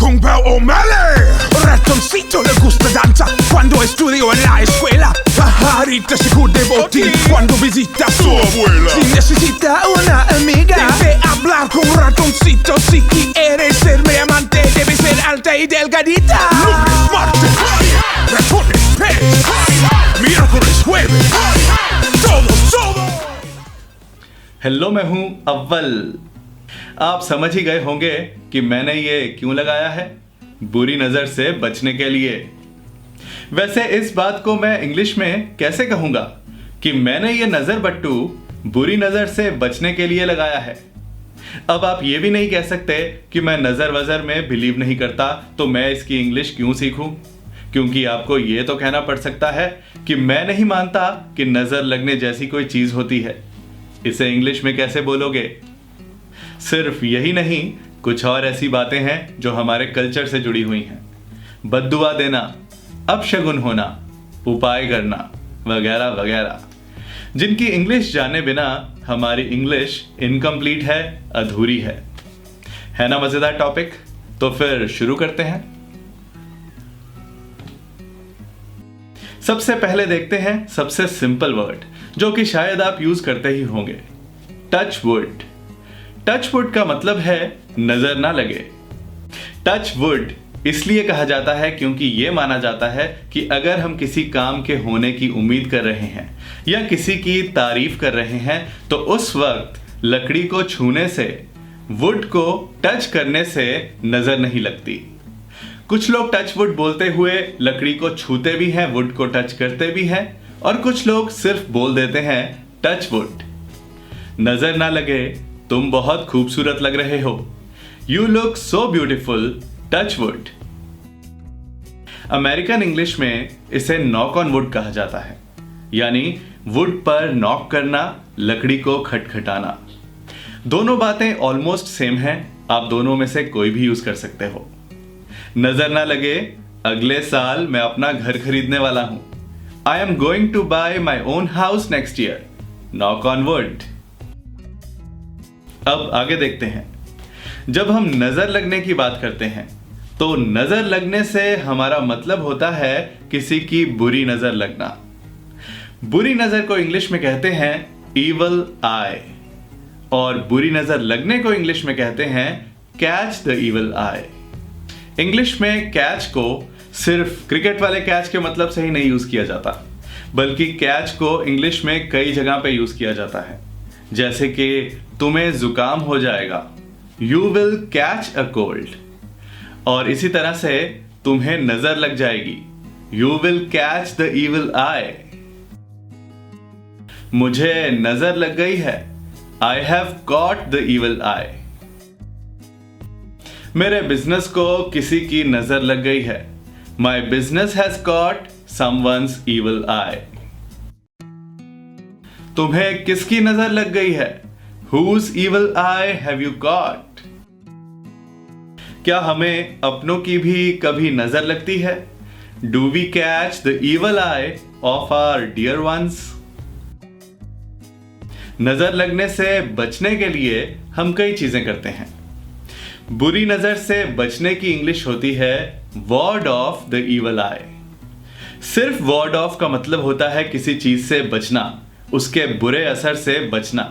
con Pau O'Malley. Ratoncito le gusta danza cuando estudio en la escuela. Pajarita se cubre botín cuando visita a su abuela. Si necesita una amiga, debe hablar con Ratoncito. Si quieres ser mi amante, debe ser alta y delgadita. Lunes, martes, ratones, pez. Miércoles, jueves, todo. Hello, मैं हूं अव्वल। आप समझ ही गए होंगे कि मैंने ये क्यों लगाया है, बुरी नज़र से बचने के लिए। वैसे इस बात को मैं इंग्लिश में कैसे कहूँगा कि मैंने ये नज़र बट्टू बुरी नज़र से बचने के लिए लगाया है। अब आप ये भी नहीं कह सकते कि मैं नज़र वज़र में बिलीव नहीं करता, तो मैं इसकी इंग्लिश क्यों सीखूं? क्योंकि आपको ये तो कहना पड़ सकता है कि मैं नहीं मानता कि नज़र लगने जैसी कोई चीज़ होती है। इसे इंग्लिश में कैसे बोलोगे? सिर्फ यही नहीं, कुछ और ऐसी बातें हैं जो हमारे कल्चर से जुड़ी हुई हैं। बद्दुआ देना, अपशगुन होना, उपाय करना, वगैरह वगैरह, जिनकी इंग्लिश जाने बिना हमारी इंग्लिश इनकम्प्लीट है, अधूरी है ना मजेदार टॉपिक? तो फिर शुरू करते हैं। सबसे पहले देखते हैं सबसे सिंपल वर्ड जो कि शायद आप यूज करते ही होंगे, टच वुड। टच वुड का मतलब है नजर ना लगे। टच वुड इसलिए कहा जाता है क्योंकि यह माना जाता है कि अगर हम किसी काम के होने की उम्मीद कर रहे हैं या किसी की तारीफ कर रहे हैं तो उस वक्त लकड़ी को छूने से, वुड को टच करने से नजर नहीं लगती। कुछ लोग टच वुड बोलते हुए लकड़ी को छूते भी हैं, वुड को टच करते भी हैं, और कुछ लोग सिर्फ बोल देते हैं टच वुड। नजर ना लगे, तुम बहुत खूबसूरत लग रहे हो, you look so beautiful, touch wood. American English में इसे नॉक ऑन वुड कहा जाता है, यानी वुड पर नॉक करना, लकड़ी को खटखटाना। दोनों बातें ऑलमोस्ट सेम हैं, आप दोनों में से कोई भी यूज कर सकते हो। नजर ना लगे, अगले साल मैं अपना घर खरीदने वाला हूं। I am going to buy my own house next year. Knock on wood. अब आगे देखते हैं। जब हम नजर लगने की बात करते हैं तो नजर लगने से हमारा मतलब होता है किसी की बुरी नजर लगना। बुरी नजर को इंग्लिश में कहते हैं evil eye, और बुरी नजर लगने को इंग्लिश में कहते हैं catch the evil eye। English में कैच को सिर्फ क्रिकेट वाले कैच के मतलब से ही नहीं यूज किया जाता, बल्कि कैच को इंग्लिश में कई जगह पे यूज किया जाता है। जैसे कि तुम्हें जुकाम हो जाएगा, you will catch a cold, और इसी तरह से तुम्हें नजर लग जाएगी, you will catch the evil eye. मुझे नजर लग गई है, I have got the evil eye. मेरे बिजनेस को किसी की नजर लग गई है, My business has got someone's evil eye. तुम्हें किसकी नजर लग गई है? Whose evil eye have you got? क्या हमें अपनों की भी कभी नजर लगती है? Do we catch the evil eye of our dear ones? नजर लगने से बचने के लिए हम कई चीजें करते हैं। बुरी नजर से बचने की इंग्लिश होती है वॉर्ड ऑफ द इवल आई। सिर्फ वॉर्ड ऑफ का मतलब होता है किसी चीज से बचना, उसके बुरे असर से बचना।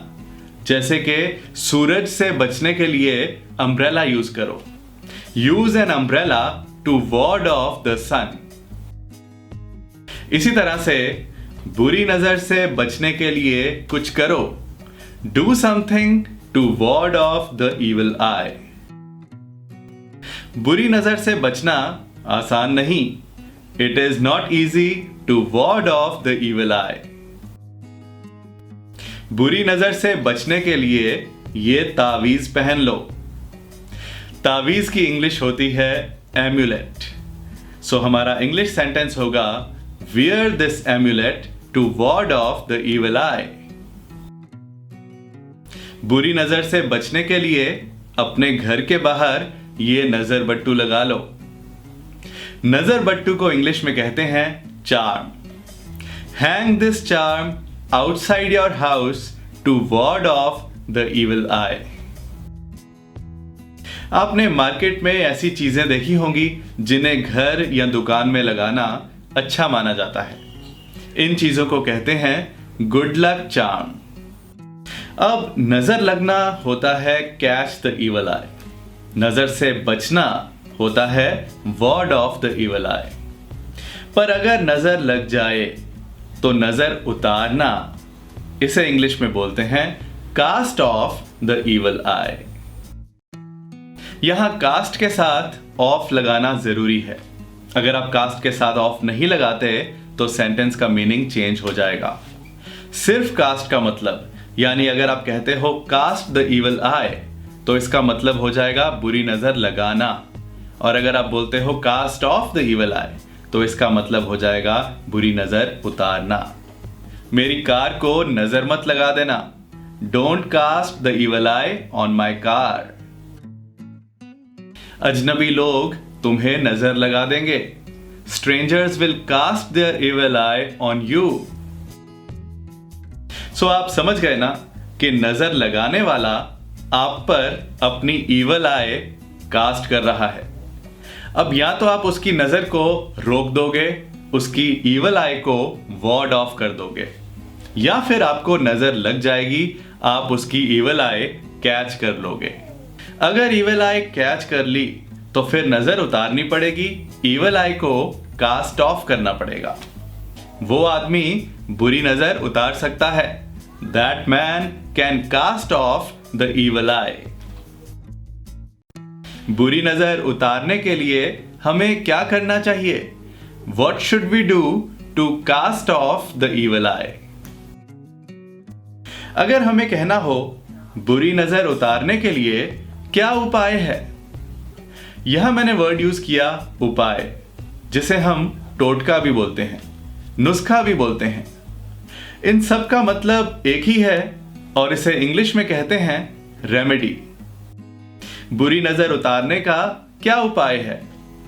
जैसे कि सूरज से बचने के लिए अम्ब्रेला यूज करो, use an umbrella to ward off the sun. इसी तरह से बुरी नजर से बचने के लिए कुछ करो, do something to ward off the evil eye. बुरी नजर से बचना आसान नहीं, it is not easy to ward off the evil eye. बुरी नजर से बचने के लिए ये तावीज पहन लो। तावीज की इंग्लिश होती है एम्यूलेट। सो हमारा इंग्लिश सेंटेंस होगा wear this amulet to ward off the evil eye. बुरी नजर से बचने के लिए अपने घर के बाहर ये नजर बट्टू लगा लो। नजर बट्टू को इंग्लिश में कहते हैं charm. Hang this charm outside your house to ward off the evil eye. आपने मार्केट में ऐसी चीजें देखी होंगी जिन्हें घर या दुकान में लगाना अच्छा माना जाता है। इन चीजों को कहते हैं गुड लक चार्म। अब नजर लगना होता है कैच द इवल आई, नजर से बचना होता है वॉर्ड ऑफ द इवल आई। पर अगर नजर लग जाए तो नजर उतारना, इसे इंग्लिश में बोलते हैं कास्ट ऑफ द इवल आई। यहां कास्ट के साथ ऑफ लगाना जरूरी है। अगर आप कास्ट के साथ ऑफ नहीं लगाते तो सेंटेंस का मीनिंग चेंज हो जाएगा। सिर्फ कास्ट का मतलब, यानी अगर आप कहते हो कास्ट द इवल आई तो इसका मतलब हो जाएगा बुरी नजर लगाना, और अगर आप बोलते हो कास्ट ऑफ द इवल आई तो इसका मतलब हो जाएगा बुरी नजर उतारना। मेरी कार को नजर मत लगा देना, don't cast the evil eye on my car. अजनबी लोग तुम्हें नजर लगा देंगे, strangers will cast their evil eye on you. So आप समझ गए ना कि नजर लगाने वाला आप पर अपनी इवल आई कास्ट कर रहा है। अब या तो आप उसकी नजर को रोक दोगे, उसकी इवल आई को वॉर्ड ऑफ कर दोगे, या फिर आपको नजर लग जाएगी, आप उसकी इवल आई कैच कर लोगे। अगर इवल आई कैच कर ली तो फिर नजर उतारनी पड़ेगी, इवल आई को कास्ट ऑफ करना पड़ेगा। वो आदमी बुरी नजर उतार सकता है, that man can cast off the evil eye. बुरी नजर उतारने के लिए हमें क्या करना चाहिए? What should we do to cast off the evil eye? अगर हमें कहना हो बुरी नजर उतारने के लिए क्या उपाय है, यह मैंने वर्ड यूज किया उपाय, जिसे हम टोटका भी बोलते हैं, नुस्खा भी बोलते हैं। इन सब का मतलब एक ही है और इसे इंग्लिश में कहते हैं रेमेडी। बुरी नजर उतारने का क्या उपाय है?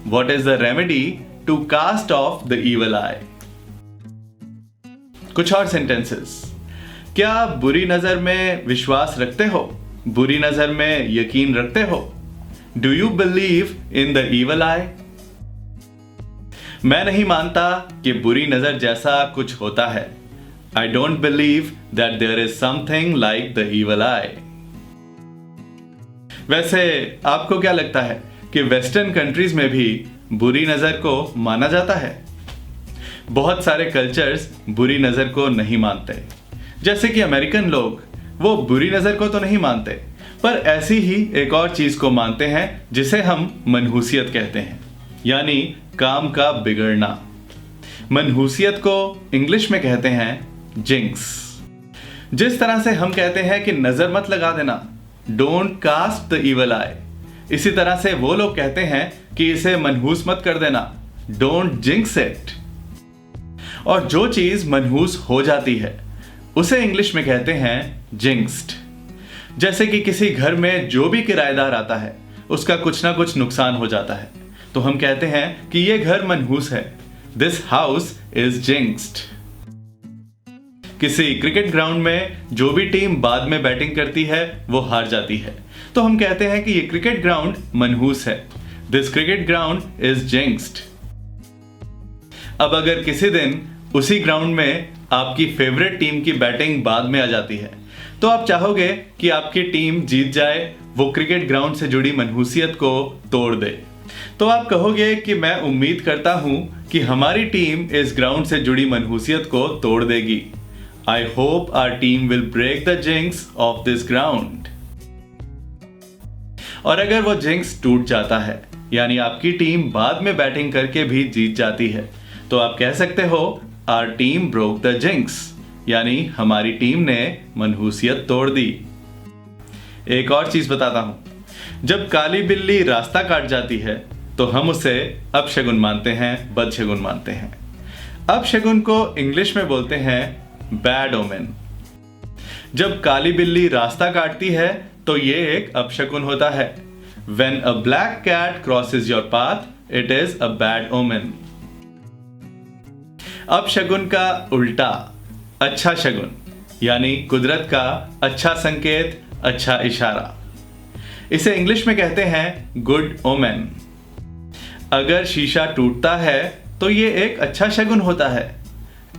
What is the remedy to cast off the evil eye? कुछ और सेंटेंसेस। क्या आप बुरी नजर में विश्वास रखते हो? बुरी नजर में यकीन रखते हो? Do you believe in the evil eye? मैं नहीं मानता कि बुरी नजर जैसा कुछ होता है। I don't believe that there is something like the evil eye. वैसे आपको क्या लगता है कि वेस्टर्न कंट्रीज में भी बुरी नजर को माना जाता है? बहुत सारे कल्चर्स बुरी नजर को नहीं मानते, जैसे कि अमेरिकन लोग, वो बुरी नजर को तो नहीं मानते, पर ऐसी ही एक और चीज को मानते हैं जिसे हम मनहूसियत कहते हैं, यानी काम का बिगड़ना। मनहूसियत को इंग्लिश में कहते हैं जिंक्स। जिस तरह से हम कहते हैं कि नजर मत लगा देना, डोंट कास्ट द इवल आई, इसी तरह से वो लोग कहते हैं कि इसे मनहूस मत कर देना, डोंट जिंक्स इट। और जो चीज मनहूस हो जाती है उसे इंग्लिश में कहते हैं जिंक्स्ड। जैसे कि किसी घर में जो भी किराएदार आता है उसका कुछ ना कुछ नुकसान हो जाता है, तो हम कहते हैं कि ये घर मनहूस है, दिस हाउस इज जिंक्स्ड। किसी क्रिकेट ग्राउंड में जो भी टीम बाद में बैटिंग करती है वो हार जाती है, तो हम कहते हैं कि ये क्रिकेट ग्राउंड मनहूस है, दिस क्रिकेट ग्राउंड इज जिंक्स्ड। अब अगर किसी दिन उसी ग्राउंड में आपकी फेवरेट टीम की बैटिंग बाद में आ जाती है, तो आप चाहोगे कि आपकी टीम जीत जाए, वो क्रिकेट ग्राउंड से जुड़ी मनहूसियत को तोड़ दे। तो आप कहोगे कि मैं उम्मीद करता हूं कि हमारी टीम इस ग्राउंड से जुड़ी मनहूसियत को तोड़ देगी। I hope our team will break the jinx of this ground. और अगर वो जिंक्स टूट जाता है, यानी आपकी टीम बाद में बैटिंग करके भी जीत जाती है, तो आप कह सकते हो our team broke the jinx, यानी हमारी टीम ने मनहूसियत तोड़ दी। एक और चीज बताता हूं, जब काली बिल्ली रास्ता काट जाती है तो हम उसे अपशगुन मानते हैं, बदशगुन मानते हैं। अपशगुन को इंग्लिश में बोलते हैं बैड ओमेन। जब काली बिल्ली रास्ता काटती है तो ये एक अपशगुन होता है। When a black cat crosses your path, it is a bad omen. अपशगुन का उल्टा अच्छा शगुन, यानी कुदरत का अच्छा संकेत, अच्छा इशारा। इसे इंग्लिश में कहते हैं गुड ओमेन। अगर शीशा टूटता है तो ये एक अच्छा शगुन होता है।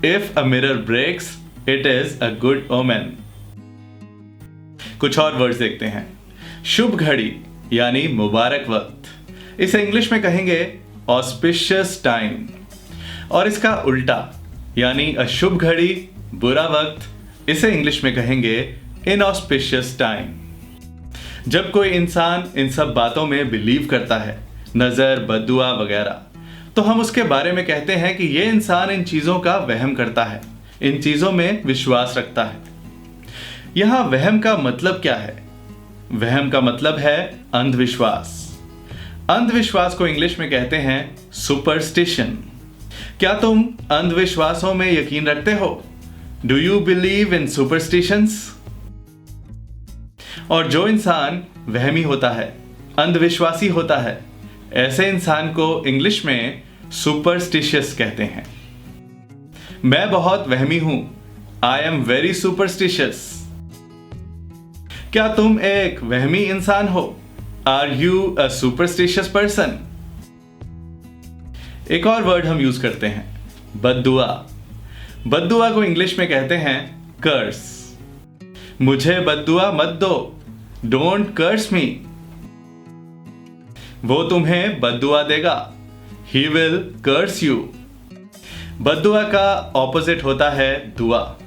If a mirror breaks it is a good omen. कुछ और वर्ड्स देखते हैं। शुभ घड़ी यानी मुबारक वक्त, इसे इंग्लिश में कहेंगे ऑस्पिशियस टाइम। और इसका उल्टा यानी अशुभ घड़ी, बुरा वक्त, इसे इंग्लिश में कहेंगे इनऑस्पिशियस टाइम। जब कोई इंसान इन सब बातों में बिलीव करता है, नजर, बद्दुआ वगैरह, तो हम उसके बारे में कहते हैं कि ये इंसान इन चीजों का वहम करता है, इन चीजों में विश्वास रखता है। यहां वहम का मतलब क्या है? वहम का मतलब है अंधविश्वास। अंधविश्वास को इंग्लिश में कहते हैं सुपरस्टिशन। क्या तुम अंधविश्वासों में यकीन रखते हो? Do you believe in superstitions? और जो इंसान वहमी होता है, अंधविश्वासी होता है, ऐसे इंसान को इंग्लिश में सुपरस्टिशियस कहते हैं। मैं बहुत वहमी हूं। I am very superstitious. क्या तुम एक वहमी इंसान हो? Are you a superstitious person? एक और वर्ड हम यूज करते हैं, बद्दुआ। बद्दुआ को इंग्लिश में कहते हैं कर्स। मुझे बद्दुआ मत दो, डोंट कर्स मी। वो तुम्हें बद्दुआ देगा, ही विल कर्स यू। बद्दुआ का ऑपोजिट होता है दुआ,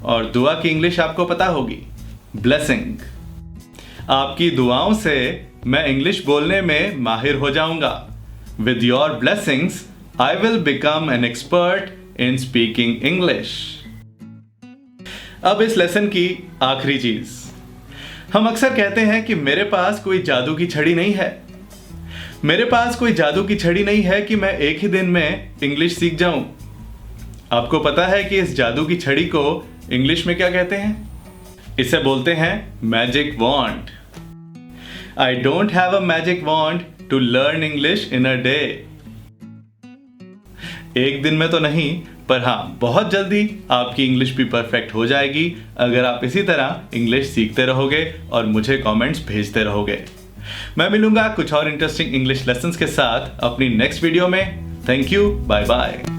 और दुआ की इंग्लिश आपको पता होगी, ब्लेसिंग। आपकी दुआओं से मैं इंग्लिश बोलने में माहिर हो जाऊंगा। With your blessings I will become an expert in speaking English. अब इस लेसन की आखिरी चीज, हम अक्सर कहते हैं कि मेरे पास कोई जादू की छड़ी नहीं है। मेरे पास कोई जादू की छड़ी नहीं है कि मैं एक ही दिन में इंग्लिश सीख जाऊं। आपको पता है कि इस जादू की छड़ी को इंग्लिश में क्या कहते हैं? इसे बोलते हैं magic wand. I don't have a magic wand to learn English in a day. एक दिन में तो नहीं, पर हाँ, बहुत जल्दी आपकी इंग्लिश भी परफेक्ट हो जाएगी अगर आप इसी तरह इंग्लिश सीखते रहोगे और मुझे कमेंट्स भेजते रहोगे। मैं मिलूंगा कुछ और इंटरेस्टिंग इंग्लिश लेसन्स के साथ अपनी नेक्स्ट वीडियो में। Thank you, bye bye.